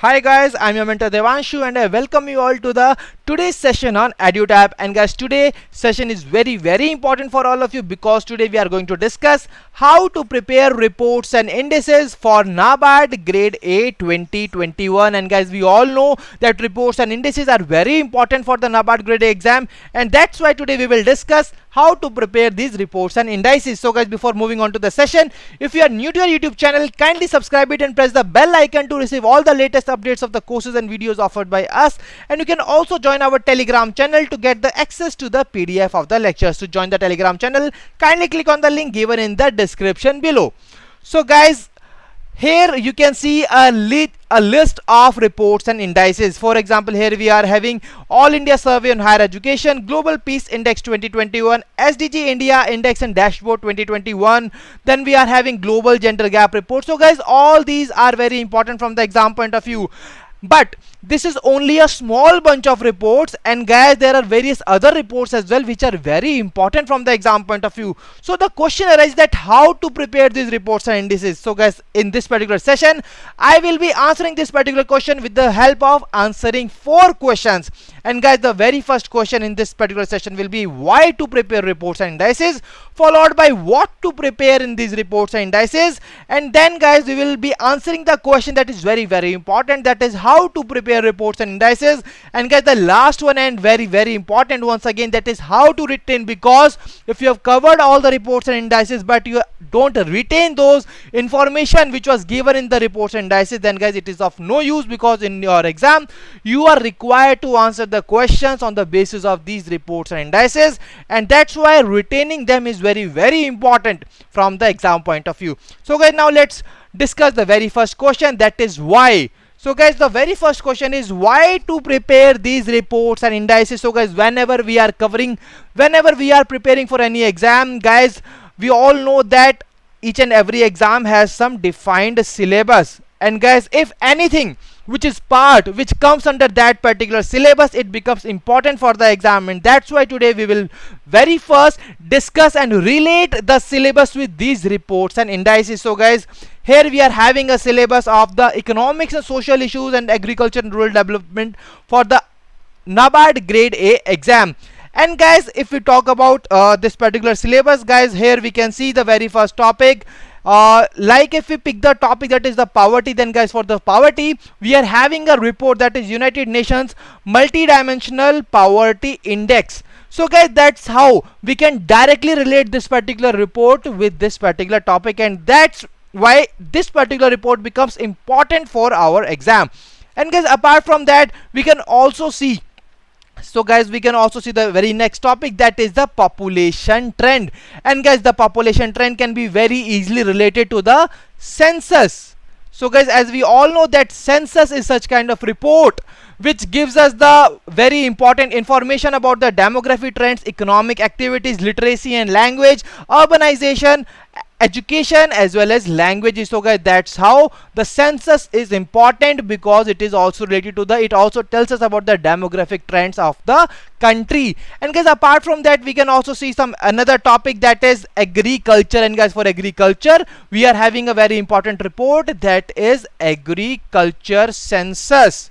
Hi guys, I'm your mentor Devanshu and I welcome you all to the today's session on EduTap. And guys, today session is very important for all of you because today we are going to discuss how to prepare reports and indices for NABARD Grade A 2021. And guys, we all know that reports and indices are very important for the NABARD Grade A exam, and that's why today we will discuss how to prepare these reports and indices. So guys, before moving on to the session, if you are new to our YouTube channel, kindly subscribe it and press the bell icon to receive all the latest updates of the courses and videos offered by us. And you can also join our Telegram channel to get the access to the PDF of the lectures. To join the Telegram channel, kindly click on the link given in the description below. So guys, here you can see a list of reports and indices. For example, here we are having All India Survey on Higher Education, Global Peace Index 2021, SDG India Index and Dashboard 2021. Then we are having Global Gender Gap Report. So guys, all these are very important from the exam point of view. But this is only a small bunch of reports, and guys, there are various other reports as well which are very important from the exam point of view. So the question arises that how to prepare these reports and indices. So guys, in this particular session, I will be answering this particular question with the help of answering 4 questions. And guys, the very first question in this particular session will be why to prepare reports and indices, followed by what to prepare in these reports and indices, and then guys, we will be answering the question that is very important, that is how to prepare reports and indices. And guys, the last one and very important once again, that is how to retain, because if you have covered all the reports and indices but you don't retain those information which was given in the reports and indices, then guys, it is of no use, because in your exam you are required to answer the questions on the basis of these reports and indices, and that's why retaining them is very important from the exam point of view. So guys, now let's discuss the very first question, that is why. So guys, the very first question is why to prepare these reports and indices. So guys, whenever we are preparing for any exam, guys, we all know that each and every exam has some defined syllabus, and guys, if anything which comes under that particular syllabus, it becomes important for the exam. And that's why today we will very first discuss and relate the syllabus with these reports and indices. So guys, here we are having a syllabus of the economics and social issues and agriculture and rural development for the NABARD Grade A exam. And guys, if we talk about this particular syllabus, guys, here we can see the very first topic. Like if we pick the topic that is the poverty, then guys, for the poverty we are having a report that is United Nations Multidimensional Poverty Index. So guys, that's how we can directly relate this particular report with this particular topic, and that's why this particular report becomes important for our exam. And guys, apart from that, we can also see the very next topic, that is the population trend. And guys, the population trend can be very easily related to the census. So guys, as we all know that census is such kind of report which gives us the very important information about the demographic trends, economic activities, literacy and language, urbanization, education as well as languages. So guys, that's how the census is important, because it is also related to it also tells us about the demographic trends of the country. And guys, apart from that, we can also see another topic, that is agriculture. And guys, for agriculture we are having a very important report, that is agriculture census.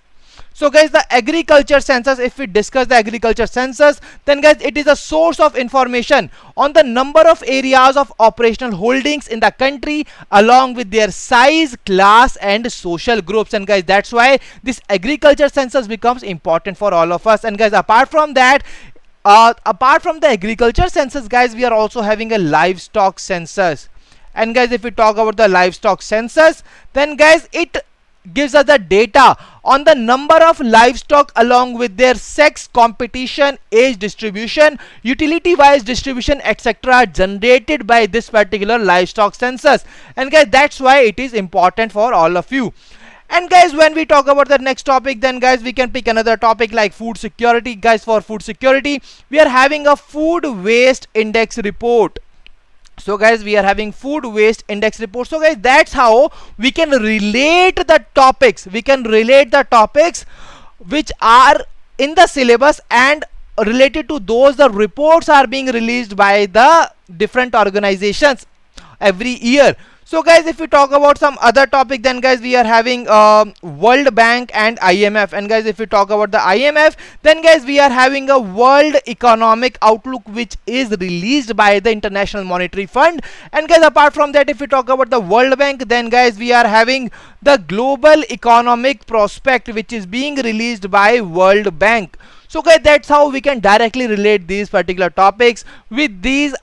So guys, the agriculture census, if we discuss the agriculture census, then guys, it is a source of information on the number of areas of operational holdings in the country along with their size, class and social groups. And guys, that's why this agriculture census becomes important for all of us. And guys, apart from that, apart from the agriculture census, guys, we are also having a livestock census. And guys, if we talk about the livestock census, then guys, it gives us the data on the number of livestock along with their sex, competition, age distribution, utility wise distribution, etc., generated by this particular livestock census. And guys, that's why it is important for all of you. And guys, when we talk about the next topic, then guys, we can pick another topic like food security. Guys, for food security we are having a food waste index report. So guys, we are having food waste index report. So guys, that's how we can relate the topics. Which are in the syllabus and related to those the reports are being released by the different organizations every year. So guys, if we talk about some other topic, then guys we are having World Bank and IMF. And guys, if we talk about the IMF, then guys we are having a World Economic Outlook which is released by the International Monetary Fund. And guys, apart from that, if we talk about the World Bank, then guys we are having the Global Economic Prospect which is being released by World Bank. So guys, that's how we can directly relate these particular topics with the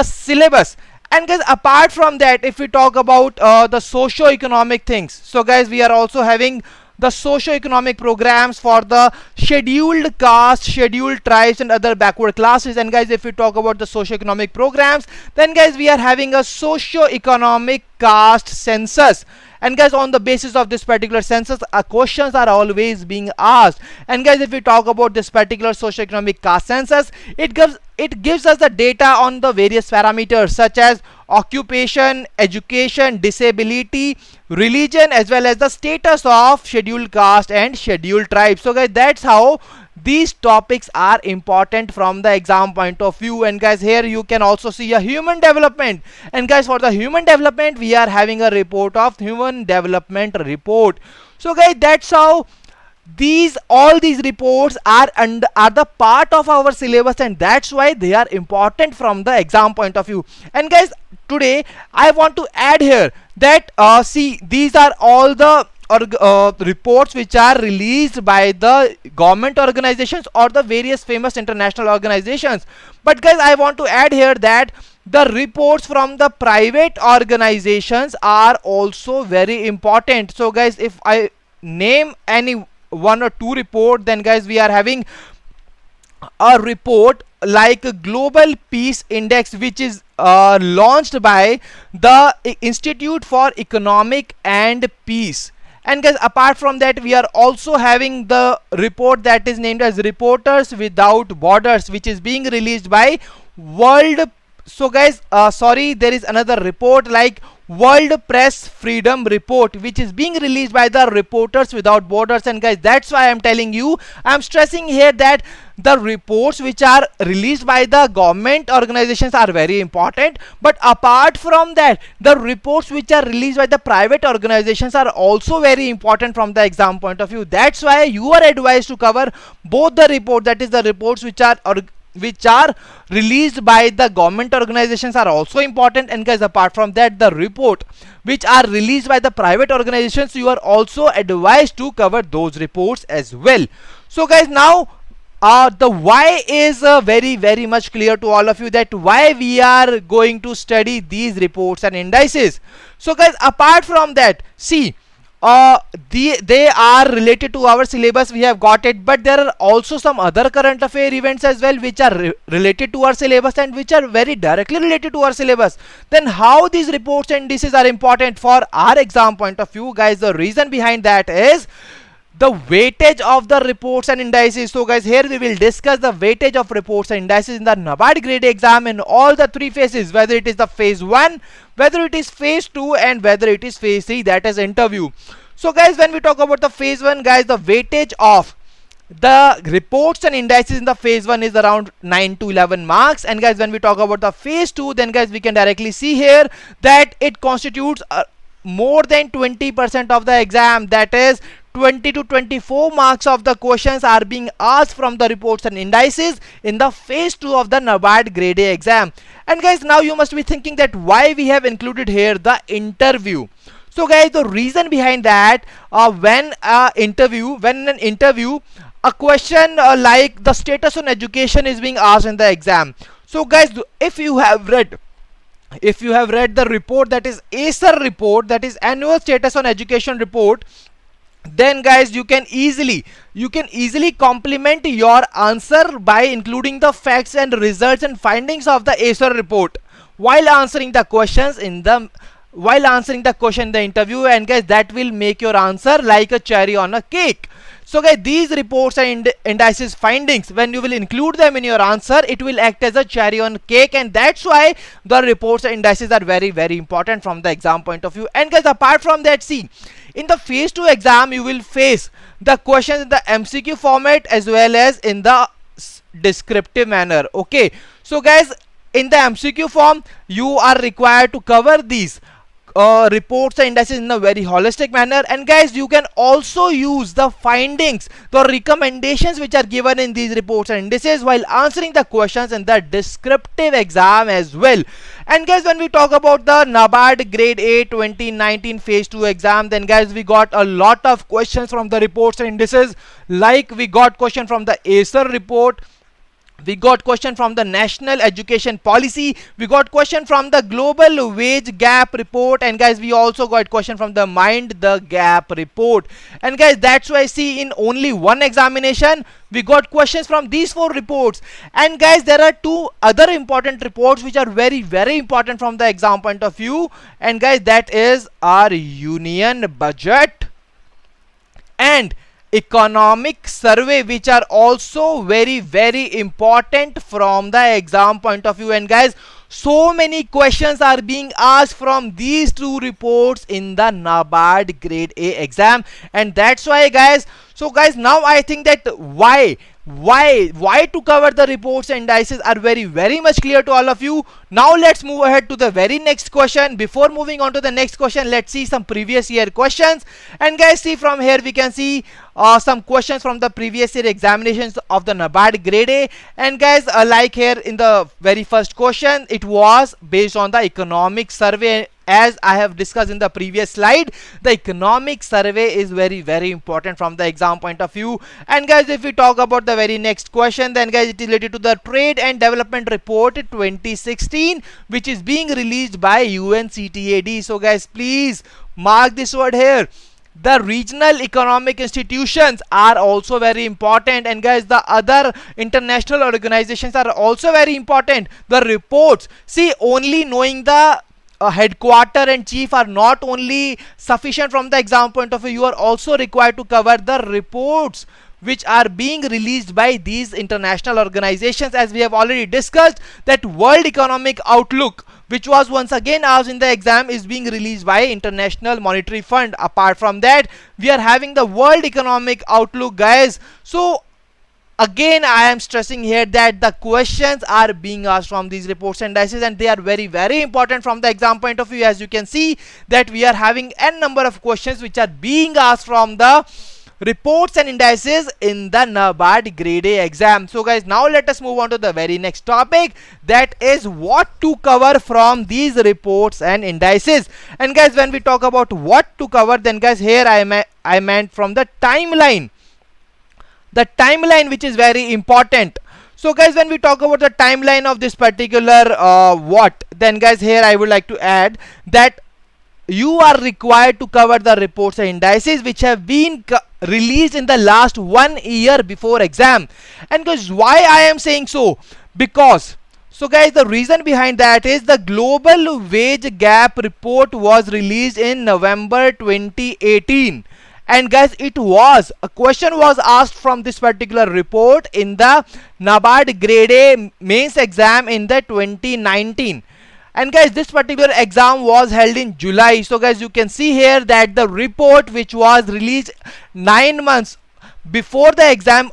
syllabus. And guys, apart from that, if we talk about the socio-economic things, so guys we are also having the socio-economic programs for the scheduled caste, scheduled tribes and other backward classes. And guys, if we talk about the socio-economic programs, then guys we are having a socio-economic caste census. And guys, on the basis of this particular census, questions are always being asked. And guys, if we talk about this particular socio-economic caste census, it gives us the data on the various parameters such as occupation, education, disability, religion, as well as the status of scheduled caste and scheduled tribe. So guys, that's how these topics are important from the exam point of view. And guys, here you can also see a human development. And guys, for the human development, we are having a report of human development report. So guys, that's how all these reports are the part of our syllabus, and that's why they are important from the exam point of view. And guys, today I want to add here that see, these are all the reports which are released by the government organizations or the various famous international organizations. But guys, I want to add here that the reports from the private organizations are also very important. So guys, if I name any one or two report, then guys we are having a report like a Global Peace Index which is launched by the Institute for Economic and Peace. And guys, apart from that, we are also having the report that is named as Reporters Without Borders, which is being released by World. So guys, sorry, there is another report like World Press Freedom Report which is being released by the Reporters Without Borders. And guys, that's why I'm telling you, I'm stressing here that the reports which are released by the government organizations are very important, but apart from that, the reports which are released by the private organizations are also very important from the exam point of view. That's why you are advised to cover both the report, that is the reports which are released by the government organizations are also important. And guys, apart from that, the report which are released by the private organizations, you are also advised to cover those reports as well. So guys, now the why is very much clear to all of you, that why we are going to study these reports and indices. So guys, apart from that, see, they are related to our syllabus, we have got it, but there are also some other current affair events as well which are related to our syllabus and which are very directly related to our syllabus. Then how these reports and indices are important for our exam point of view? Guys, the reason behind that is the weightage of the reports and indices. So guys, here we will discuss the weightage of reports and indices in the NABARD grade exam in all the three phases, whether it is the phase 1, whether it is phase 2, and whether it is phase 3, that is interview. So guys, when we talk about the phase 1, guys, the weightage of the reports and indices in the phase 1 is around 9 to 11 marks. And guys, when we talk about the phase 2, then guys, we can directly see here that it constitutes more than 20% of the exam, that is 20 to 24 marks of the questions are being asked from the reports and indices in the phase 2 of the NABARD grade A exam. And guys, now you must be thinking that why we have included here the interview. So guys, the reason behind that, when an interview, a question like the status on education is being asked in the exam. So guys, if you have read the report, that is ASER report, that is annual status on education report, then guys, you can easily complement your answer by including the facts and results and findings of the ASER report while answering the questions in the interview. And guys, that will make your answer like a cherry on a cake. So guys, these reports and indices findings, when you will include them in your answer, it will act as a cherry on cake. And that's why the reports and indices are very important from the exam point of view. And guys, apart from that, see, in the phase 2 exam, you will face the questions in the MCQ format as well as in the descriptive manner. Okay, so guys, in the MCQ form, you are required to cover these reports and indices in a very holistic manner. And guys, you can also use the findings, the recommendations which are given in these reports and indices while answering the questions in the descriptive exam as well. And guys, when we talk about the NABARD Grade A 2019 Phase 2 exam, then guys, we got a lot of questions from the reports and indices. Like we got question from the Acer report, we got question from the National Education Policy, we got question from the Global Wage Gap report, and guys, we also got question from the Mind the Gap report. And guys, that's why I see in only one examination we got questions from these 4 reports. And guys, there are 2 other important reports which are very important from the exam point of view. And guys, that is our Union Budget and economic survey, which are also very important from the exam point of view. And guys, so many questions are being asked from these 2 reports in the NABARD Grade A exam. And that's why guys, so guys, now I think that why to cover the reports and indices are very much clear to all of you. Now let's move ahead to the very next question. Before moving on to the next question, let's see some previous year questions. And guys, see from here we can see some questions from the previous year examinations of the NABARD Grade A. And guys, like here in the very first question, it was based on the economic survey. As I have discussed in the previous slide, the economic survey is very important from the exam point of view. And guys, if we talk about the very next question, then guys, it is related to the Trade and Development Report 2016, which is being released by UNCTAD. So guys, please mark this word here. The regional economic institutions are also very important, and guys, the other international organizations are also very important. The reports, see, only knowing the headquarter and chief are not only sufficient from the exam point of view, you are also required to cover the reports which are being released by these international organizations. As we have already discussed, that World Economic Outlook, which was once again asked in the exam, is being released by International Monetary Fund. Apart from that, we are having the World Economic Outlook, guys. So again, I am stressing here that the questions are being asked from these reports and indices, and they are very important from the exam point of view. As you can see that we are having n number of questions which are being asked from the reports and indices in the NABARD Grade A exam. So guys, now let us move on to the very next topic, that is what to cover from these reports and indices. And guys, when we talk about what to cover, then guys, here I meant from the timeline, which is very important. So guys, when we talk about the timeline of this particular then guys, here I would like to add that you are required to cover the reports and indices which have been released in the last 1 year before exam. And guys, why I am saying so? Because, so guys, the reason behind that is the Global Wage Gap report was released in November 2018. And guys, it was a question was asked from this particular report in the NABARD Grade A mains exam in the 2019. And guys, this particular exam was held in July. So guys, you can see here that the report which was released 9 months before the exam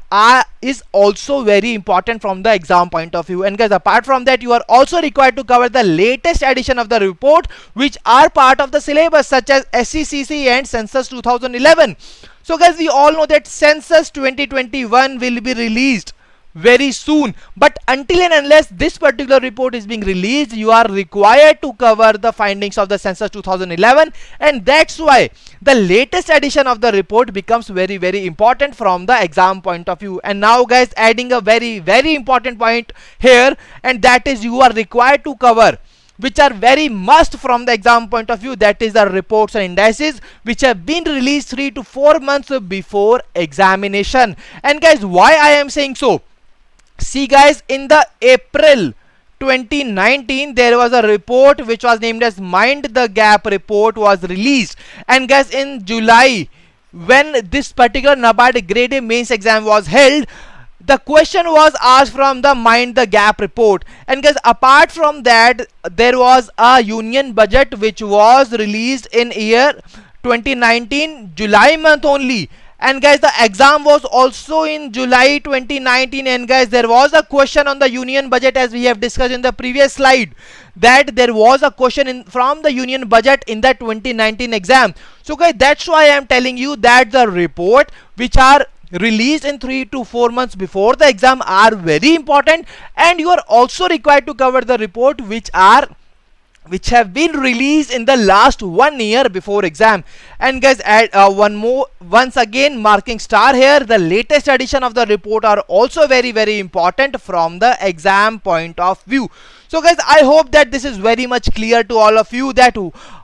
is also very important from the exam point of view. And guys, apart from that, you are also required to cover the latest edition of the report which are part of the syllabus, such as SECC and Census 2011. So guys, we all know that Census 2021 will be released very soon, but until and unless this particular report is being released, you are required to cover the findings of the Census 2011. And that's why the latest edition of the report becomes very important from the exam point of view. And now guys, adding a very important point here, and that is you are required to cover, which are very must from the exam point of view, that is the reports and indices which have been released 3 to 4 months before examination. And guys, why I am saying so? See guys, in the April 2019 there was a report which was named as Mind the Gap report was released. And guys, in July, when this particular NABARD Grade A mains exam was held, the question was asked from the Mind the Gap report. And guys, apart from that, there was a union budget which was released in year 2019 July month only. And guys, the exam was also in July 2019, and guys, there was a question on the union budget, as we have discussed in the previous slide, that there was a question from the union budget in the 2019 exam. So guys, that's why I am telling you that the report which are released in 3 to 4 months before the exam are very important, and you are also required to cover the report which have been released in the last 1 year before exam. And guys, add once again marking star here, the latest edition of the report are also very important from the exam point of view. So guys, I hope that this is very much clear to all of you, that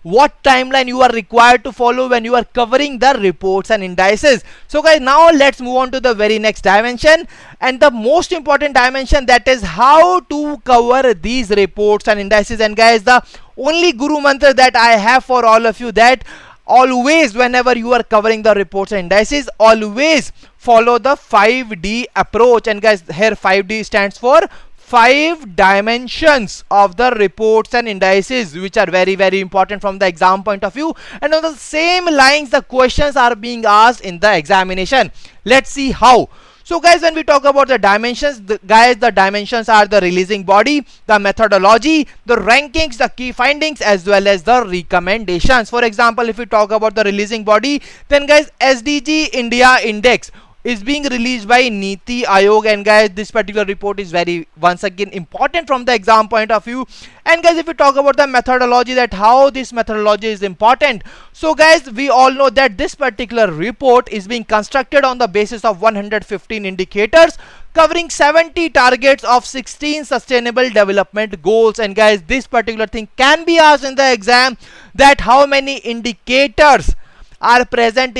what timeline you are required to follow when you are covering the reports and indices. So guys, now let's move on to the very next dimension, and the most important dimension, that is how to cover these reports and indices. And guys, the only guru mantra that I have for all of you, that always whenever you are covering the reports and indices, always follow the 5D approach. And guys, here 5D stands for 5 dimensions of the reports and indices, which are very important from the exam point of view, and on the same lines the questions are being asked in the examination. Let's see how. So guys, when we talk about the dimensions, the dimensions are the releasing body, the methodology, the rankings, the key findings, as well as the recommendations. For example, if we talk about the releasing body, then guys, SDG India Index is being released by Niti Aayog, and guys, this particular report is once again important from the exam point of view. And guys, if we talk about the methodology, that how this methodology is important, so guys, we all know that this particular report is being constructed on the basis of 115 indicators covering 70 targets of 16 sustainable development goals. And guys, this particular thing can be asked in the exam, that how many indicators are present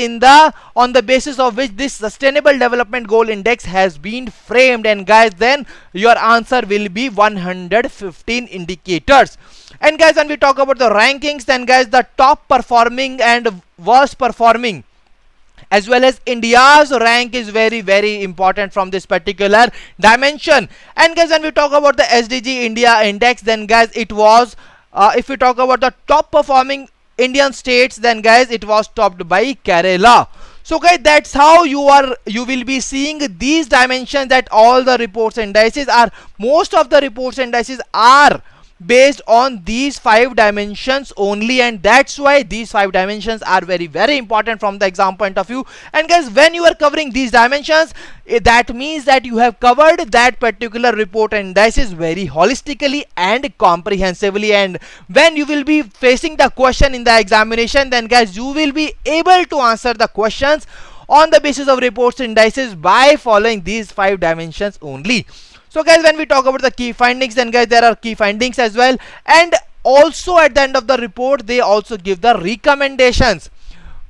on the basis of which this sustainable development goal index has been framed. And guys, then your answer will be 115 indicators. And guys, when we talk about the rankings, then guys, the top performing and worst performing as well as India's rank is very important from this particular dimension. And guys, when we talk about the SDG India Index, then guys, it was if we talk about the top performing Indian states, then guys, it was topped by Kerala. So guys, that's how you will be seeing these dimensions, that all the reports and indices are, most of the reports and indices are based on these 5 dimensions only, and that's why these 5 dimensions are very important from the exam point of view. And guys, when you are covering these dimensions, that means that you have covered that particular report and indices very holistically and comprehensively. And when you will be facing the question in the examination, then guys, you will be able to answer the questions on the basis of reports and indices by following these 5 dimensions only. So guys, when we talk about the key findings, then guys, there are key findings as well, and also at the end of the report they also give the recommendations,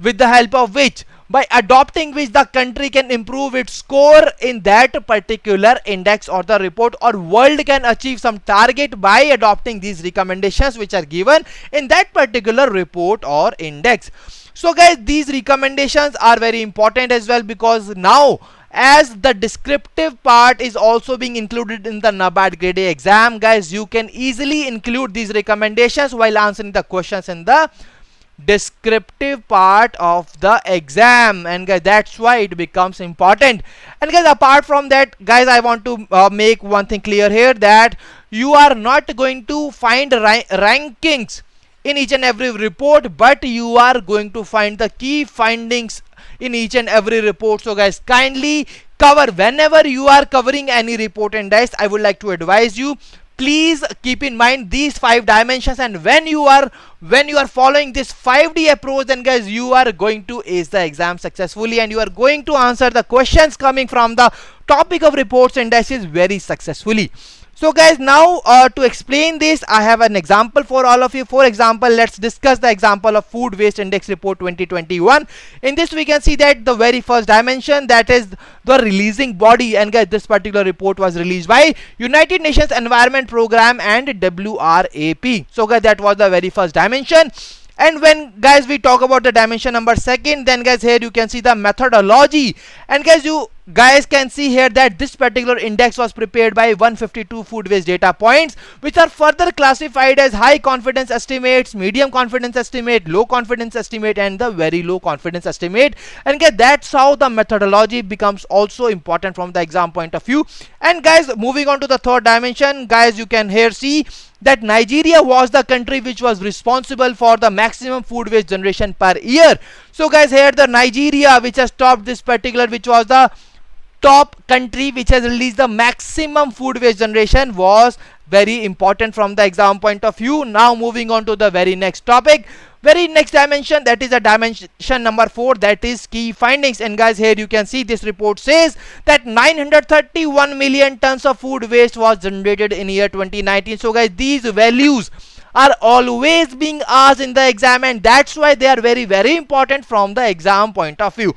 with the help of which, by adopting which, the country can improve its score in that particular index or the report, or world can achieve some target by adopting these recommendations which are given in that particular report or index. So guys, these recommendations are very important as well, because now, as the descriptive part is also being included in the NABARD Grade A exam, guys, you can easily include these recommendations while answering the questions in the descriptive part of the exam. And guys, that's why it becomes important. And guys, apart from that, guys, I want to make one thing clear here, that you are not going to find rankings in each and every report, but you are going to find the key findings in each and every report. So guys, kindly cover, whenever you are covering any report and indice, I would like to advise you, please keep in mind these 5 dimensions, and when you are following this 5D approach, then guys, you are going to ace the exam successfully, and you are going to answer the questions coming from the topic of reports and indices very successfully. So guys, now to explain this, I have an example for all of you. For example, let's discuss the example of Food Waste Index Report 2021. In this, we can see that the very first dimension, that is the releasing body. And guys, this particular report was released by United Nations Environment Program and WRAP. So guys, that was the very first dimension. And when guys we talk about the dimension number 2, then guys, here you can see the methodology. And guys, guys can see here that this particular index was prepared by 152 food waste data points, which are further classified as high confidence estimates, medium confidence estimate, low confidence estimate, and the very low confidence estimate. And guys, that's how the methodology becomes also important from the exam point of view. And guys, moving on to the third dimension, guys, you can here see that Nigeria was the country which was responsible for the maximum food waste generation per year. So guys, here the Nigeria which has topped this particular, which was the top country which has released the maximum food waste generation, was very important from the exam point of view. Now moving on to the very next topic, very next dimension, that is the dimension number 4, that is key findings. And guys, here you can see this report says that 931 million tons of food waste was generated in year 2019. So guys, these values are always being asked in the exam, and that's why they are very important from the exam point of view.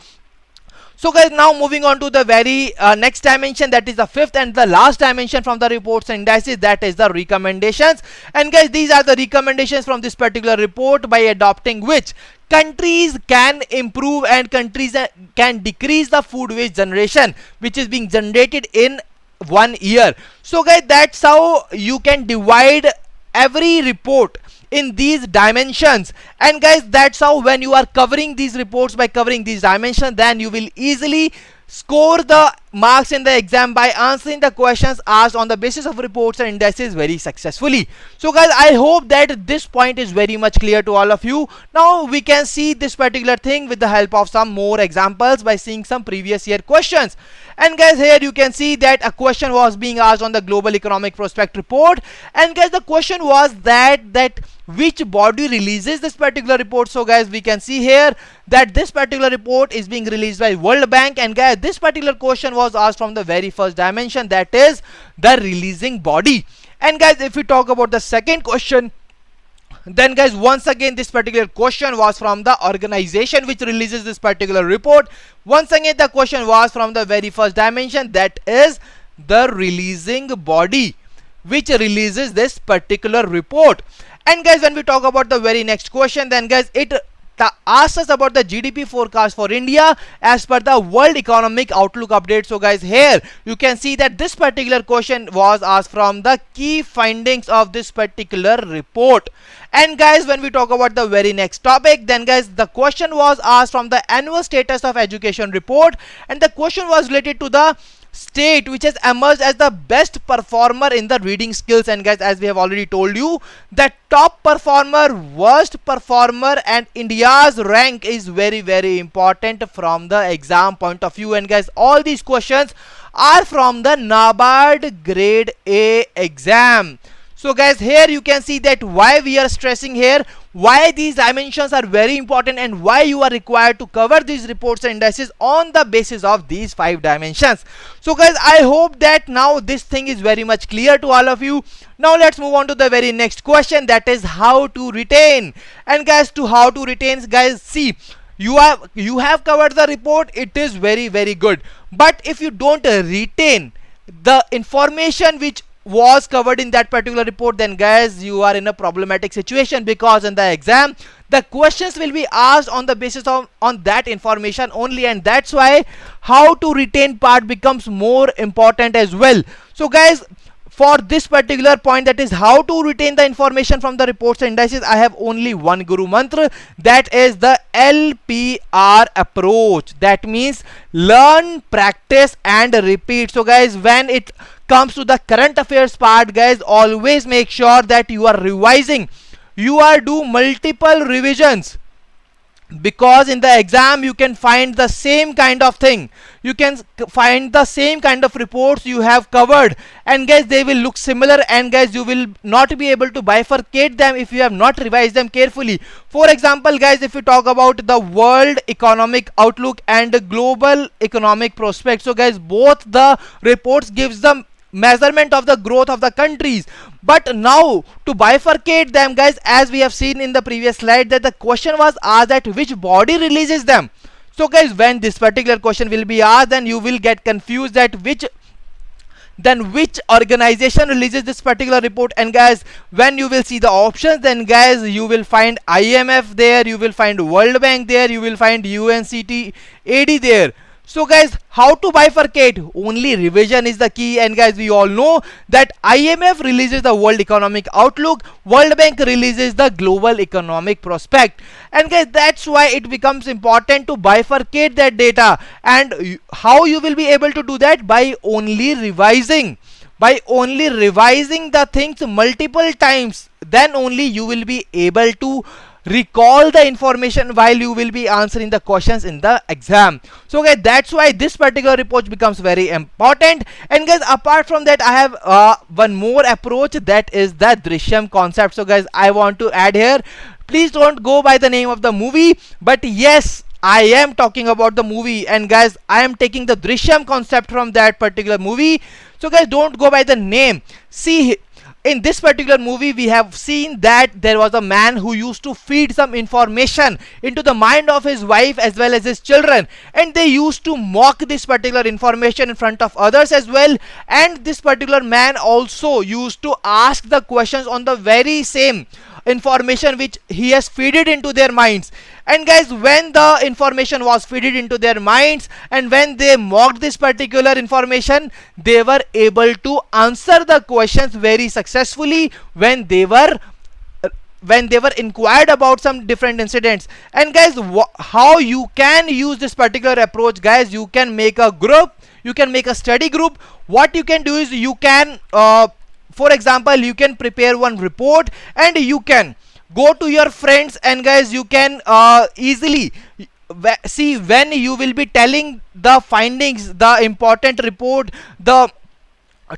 So guys, now moving on to the very next dimension, that is the fifth and the last dimension from the reports indices, that is the recommendations. And guys, these are the recommendations from this particular report, by adopting which countries can improve and countries can decrease the food waste generation which is being generated in 1 year. So guys, that's how you can divide every report in these dimensions. And guys, that's how when you are covering these reports by covering these dimensions, then you will easily score the marks in the exam by answering the questions asked on the basis of reports and indices very successfully. So guys, I hope that this point is very much clear to all of you. Now we can see this particular thing with the help of some more examples by seeing some previous year questions. And guys, here you can see that a question was being asked on the global economic prospect report. And guys, the question was that which body releases this particular report. So guys, we can see here that this particular report is being released by World Bank. And guys, this particular question was asked from the very first dimension, that is the releasing body. And guys, if we talk about the second question, then guys, once again this particular question was from the organization which releases this particular report. Once again the question was from the very first dimension, that is the releasing body which releases this particular report. And guys, when we talk about the very next question, then guys, it asks us about the GDP forecast for India as per the World Economic Outlook update. So guys, here you can see that this particular question was asked from the key findings of this particular report. And guys, when we talk about the very next topic, then guys, the question was asked from the annual status of education report, and the question was related to the state which has emerged as the best performer in the reading skills. And guys, as we have already told you, that top performer, worst performer, and India's rank is very important from the exam point of view. And guys, all these questions are from the NABARD Grade A exam. So guys, here you can see that why we are stressing here, why these dimensions are very important, and why you are required to cover these reports and indices on the basis of these 5 dimensions. So guys, I hope that now this thing is very much clear to all of you. Now let's move on to the very next question, that is how to retain. And guys, to how to retain, guys, see, you have covered the report, it is very good. But if you don't retain the information which was covered in that particular report, then guys, you are in a problematic situation, because in the exam the questions will be asked on the basis of on that information only, and that's why how to retain part becomes more important as well. So guys, for this particular point, that is how to retain the information from the reports and indices, I have only one guru mantra, that is the LPR approach. That means learn, practice and repeat. So guys, when it comes to the current affairs part, guys, always make sure that you are revising, you are do multiple revisions, because in the exam you can find the same kind of thing, you can find the same kind of reports you have covered, and guys, they will look similar, and guys, you will not be able to bifurcate them if you have not revised them carefully. For example, guys, if you talk about the World Economic Outlook and the Global Economic Prospect, so guys, both the reports gives the measurement of the growth of the countries, but now to bifurcate them, guys, as we have seen in the previous slide, that the question was asked that which body releases them. So guys, when this particular question will be asked, then you will get confused that which organization releases this particular report. And guys, when you will see the options, then guys, you will find IMF there, you will find World Bank there, you will find UNCTAD there. So guys, how to bifurcate? Only revision is the key. And guys, we all know that IMF releases the World Economic Outlook, World Bank releases the Global Economic Prospect. And guys, that's why it becomes important to bifurcate that data. And how you will be able to do that? By only revising. By only revising the things multiple times, then only you will be able to recall the information while you will be answering the questions in the exam. So guys, that's why this particular approach becomes very important. And guys, apart from that, I have one more approach, that is the Drisham concept. So guys, I want to add here, please don't go by the name of the movie, but yes, I am talking about the movie. And guys, I am taking the Drisham concept from that particular movie. So guys, don't go by the name. See, in this particular movie, we have seen that there was a man who used to feed some information into the mind of his wife as well as his children, and they used to mock this particular information in front of others as well. And this particular man also used to ask the questions on the very same information which he has fed it into their minds. And guys, when the information was fed into their minds and when they mocked this particular information, they were able to answer the questions very successfully when they were inquired about some different incidents. And guys, how you can use this particular approach? Guys, you can make a group, you can make a study group. What you can do is, you can for example, you can prepare one report and you can go to your friends, and guys, you can easily see when you will be telling the findings, the important report, the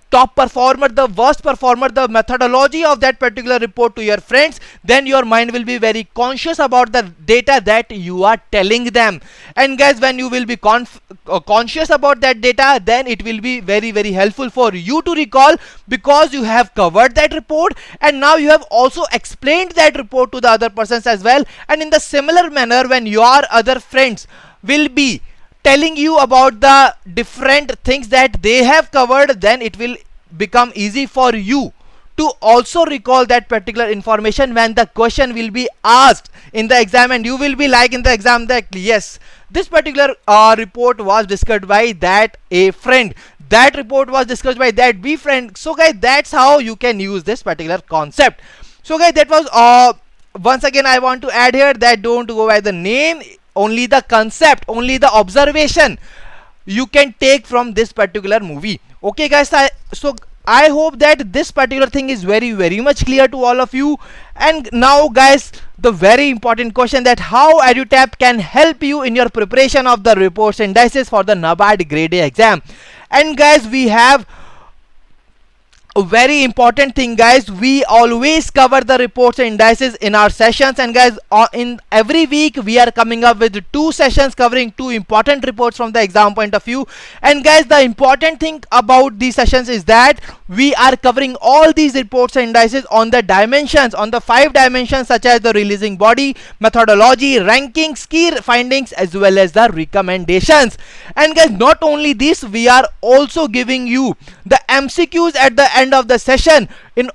top performer, the worst performer, the methodology of that particular report to your friends, then your mind will be very conscious about the data that you are telling them. And guys, when you will be conscious about that data, then it will be very, very helpful for you to recall, because you have covered that report and now you have also explained that report to the other persons as well. And in the similar manner, when your other friends will be telling you about the different things that they have covered, then it will become easy for you to also recall that particular information when the question will be asked in the exam. And you will be like in the exam that yes, this particular report was discussed by that A friend, that report was discussed by that B friend. So guys, that's how you can use this particular concept. So guys, that was once again I want to add here that don't go by the name, only the concept, only the observation you can take from this particular movie. Okay guys, so I hope that this particular thing is very, very much clear to all of you. And now guys, the very important question, that how EduTap can help you in your preparation of the reports indices for the NABARD Grade A exam. And guys, we have a very important thing, guys. We always cover the reports and indices in our sessions, and guys, in every week we are coming up with 2 sessions covering 2 important reports from the exam point of view. And guys, the important thing about these sessions is that we are covering all these reports and indices on the dimensions, on the 5 dimensions, such as the releasing body, methodology, rankings, key findings, as well as the recommendations. And guys, not only this, we are also giving you the MCQs at the end of the session,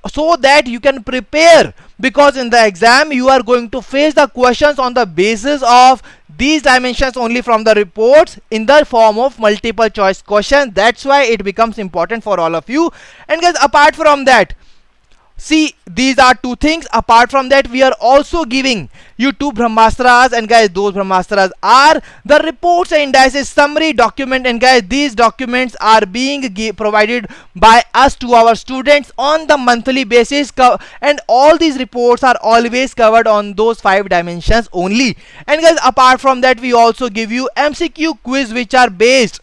so that you can prepare, because in the exam you are going to face the questions on the basis of these dimensions only from the reports in the form of multiple choice questions. That's why it becomes important for all of you. And guys, apart from that, see, these are 2 things. Apart from that, we are also giving you 2 Brahmastras, and guys, those Brahmastras are the reports and indices summary document. And guys, these documents are being provided by us to our students on the monthly basis, and all these reports are always covered on those 5 dimensions only. And guys, apart from that, we also give you MCQ quiz, which are based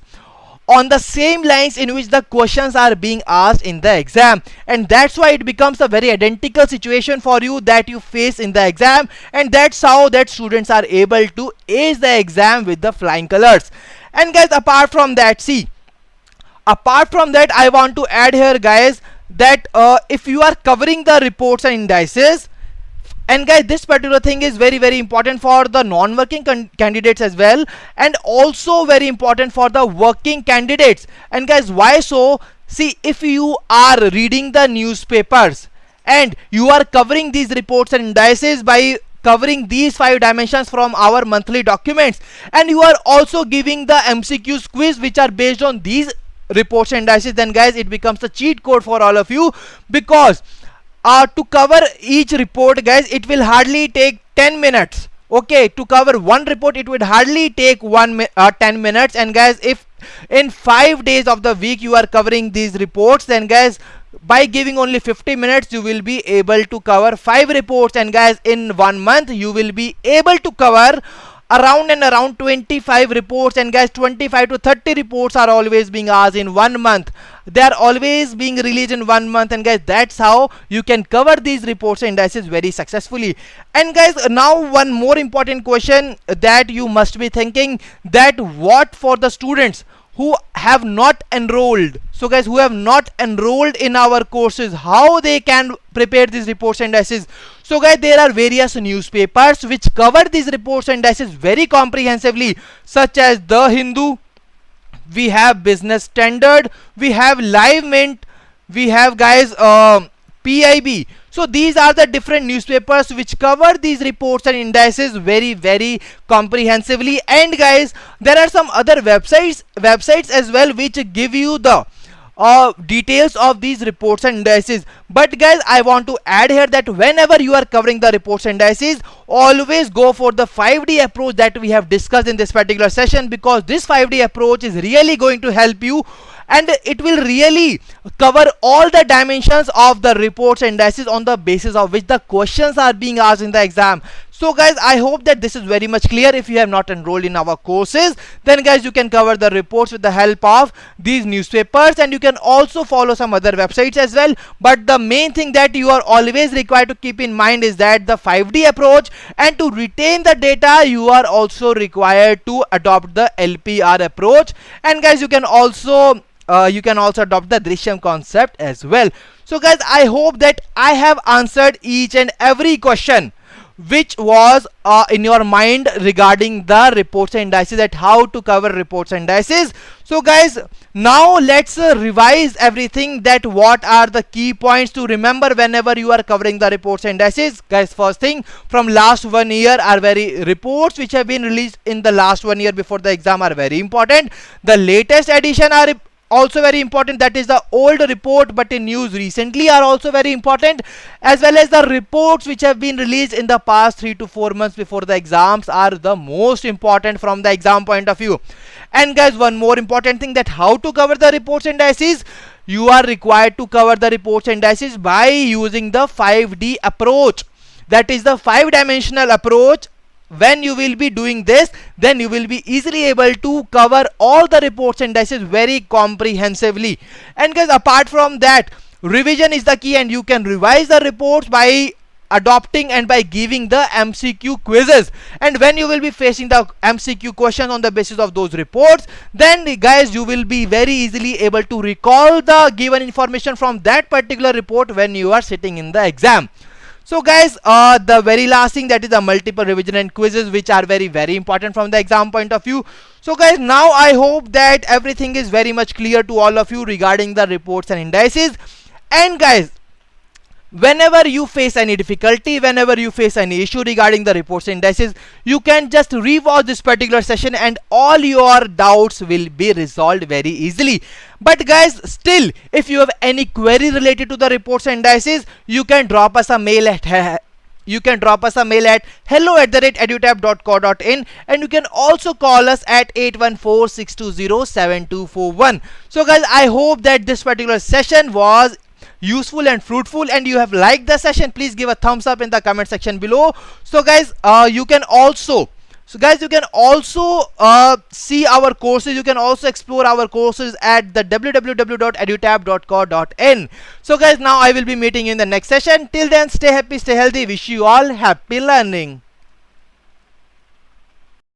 on the same lines in which the questions are being asked in the exam. And that's why it becomes a very identical situation for you that you face in the exam, and that's how that students are able to ace the exam with the flying colors. And guys, apart from that, see, apart from that, I want to add here, guys, that if you are covering the reports and indices, and guys, this particular thing is very, very important for the non-working candidates as well, and also very important for the working candidates. And guys, why so? See, if you are reading the newspapers and you are covering these reports and indices by covering these 5 dimensions from our monthly documents, and you are also giving the MCQs quiz which are based on these reports and indices, then guys it becomes a cheat code for all of you, because to cover each report, guys, it will hardly take 10 minutes. Okay, to cover one report it would hardly take 10 minutes, and guys, if in 5 days of the week you are covering these reports, then guys, by giving only 50 minutes you will be able to cover 5 reports, and guys, in 1 month you will be able to cover around 25 reports, and guys, 25 to 30 reports are always being asked in 1 month. They are always being released in 1 month, and guys, that's how you can cover these reports and indices very successfully. And guys, now one more important question that you must be thinking, that what for the students who have not enrolled. So guys, who have not enrolled in our courses, how they can prepare these reports and indices? So guys, there are various newspapers which cover these reports and indices very comprehensively, such as The Hindu, we have Business Standard, we have Live Mint, we have, guys, PIB. So these are the different newspapers which cover these reports and indices very comprehensively. And guys, there are some other websites as well which give you the details of these reports and indices. But guys, I want to add here that whenever you are covering the reports and indices, always go for the 5D approach that we have discussed in this particular session, because this 5D approach is really going to help you, and it will really cover all the dimensions of the reports and indices on the basis of which the questions are being asked in the exam. So guys, I hope that this is very much clear. If you have not enrolled in our courses, then guys, you can cover the reports with the help of these newspapers, and you can also follow some other websites as well. But the main thing that you are always required to keep in mind is that the 5D approach, and to retain the data you are also required to adopt the LPR approach. And guys, you can also adopt the Drisham concept as well. So guys, I hope that I have answered each and every question which was in your mind regarding the reports and indices, that how to cover reports and indices. So guys, now let's revise everything, that what are the key points to remember whenever you are covering the reports and indices. Guys, first thing, from last 1 year are reports which have been released in the last 1 year before the exam are very important. The latest edition are also very important, that is the old report but in news recently are also very important, as well as the reports which have been released in the past 3 to 4 months before the exams are the most important from the exam point of view. And guys, one more important thing, that how to cover the reports and indices. You are required to cover the reports and indices by using the 5D approach, that is the 5-dimensional approach. When you will be doing this, then you will be easily able to cover all the reports and indices very comprehensively. And guys, apart from that, revision is the key, and you can revise the reports by adopting and by giving the MCQ quizzes. And when you will be facing the MCQ questions on the basis of those reports, then guys, you will be very easily able to recall the given information from that particular report when you are sitting in the exam. So guys, the very last thing, that is the multiple revision and quizzes, which are very important from the exam point of view. So guys, now I hope that everything is very much clear to all of you regarding the reports and indices. And guys, whenever you face any difficulty, whenever you face any issue regarding the reports and indices, you can just rewatch this particular session and all your doubts will be resolved very easily. But guys, still, if you have any query related to the reports and indices, you can drop us a mail at hello@edutap.co.in, and you can also call us at 814-620-7241. So guys, I hope that this particular session was useful and fruitful, and you have liked the session. Please give a thumbs up in the comment section below. So guys, you can also see our courses. You can also explore our courses at the www.edutap.co.in. So guys, now I will be meeting you in the next session. Till then, stay happy, stay healthy. Wish you all happy learning.